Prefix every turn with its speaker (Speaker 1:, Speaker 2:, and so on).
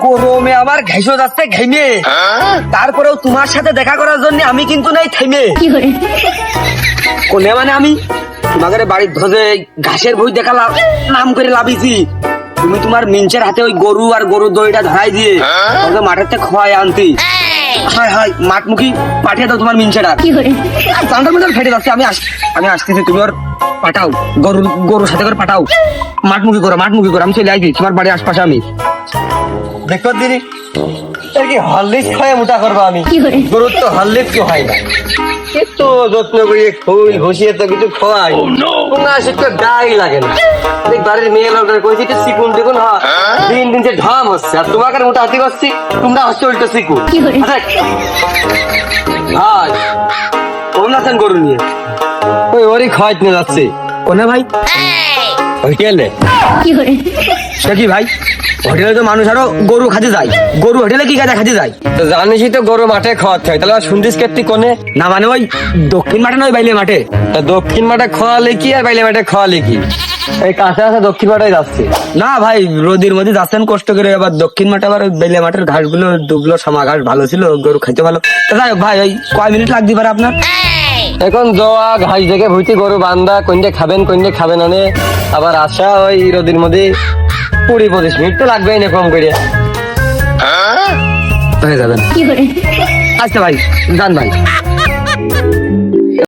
Speaker 1: গরমে আমার ঘাইসো যাচ্ছে ঘেমে, তারপরেও তোমার সাথে দেখা করার জন্য আমি কিন্তু নাই থেমে। কোনে মানে আমি তোমাদের বাড়ির ধরে ঘাসের বই দেখা নাম করে লাভিছি, তুমি তোমার মিঞ্চের হাতে ওই গরু আর গরুর দইটা ধরাই দিয়ে তোকে মাঠের থেকে খোয়াই আনতি। হায় হায়, মাঠমুখী পাঠিয়ে দাও তোমার মিঞ্চেটা। চান্দার মধ্যে ফেটে যাচ্ছে, আমি আসতেছি, তুমি ওর পাঠাও, গরুর সাথে করে পাঠাও, মাঠমুখী করো, আমি চলে আসবি তোমার বাড়ির আশপাশে। আমি দেখো দিদি কি হরলিক্স খাওয়া মোটা করবো আমি, গরুর তো হরলিক্স কেউ হয় না, একটু যত্ন করি খই ঘষিয়ে তো কিছু খোয়াই না, সেটা গায়ে লাগে না। বাড়ির মেয়ে লোকের কইছি একটু চিকুন টিকুন হয়, দিন দিন যে ঢাম হচ্ছে, আর তোমাকে মোটা হাতি করছি, তোমরা হচ্ছে উল্টো চিকুন। ভাই কোন আছেন গরু নিয়ে? ওই ওরই খাওয়াই নিয়ে যাচ্ছে। কোনে ভাই? হোটেলে। সে কি ভাই, হোটেলে তো মানুষ আরো গরু খাতে যায়, গরু হোটেলে কি কাজে খাতে যায়? তো জানিসই তো গরু মাঠে খাওয়াতে হয়, তাহলে শুনতিস কেতি কোনে? না মানে ওই দক্ষিণ মাঠে নয়, বাইলে মাঠে। দক্ষিণ মাঠে খাওয়ালে কি আর বাইলে মাঠে খাওয়ালে কি? এই কাছে কাছে দক্ষিণ মাঠে যাচ্ছে না ভাই, রোদের মধ্যে যাচ্ছেন কষ্ট করে, আবার দক্ষিণ মাঠে আবার বেলে মাঠের ঘাস গুলো ডুবলো, সামা ঘাস ভালো ছিল, গরু খাইতে ভালো। যাই হোক ভাই, ওই কয় মিনিট লাগতে পারে আপনার? এখন জোয়া ঘাস দেখে ভুইতে গরু বান্ধা, কোনটা খাবেন কোনটা খাবেন আনে, আবার আসা ওই রোদের মধ্যে 20-25 মিনিট তো লাগবেই না কম করে, হয়ে যাবেন। আচ্ছা ভাই, যান ভাই।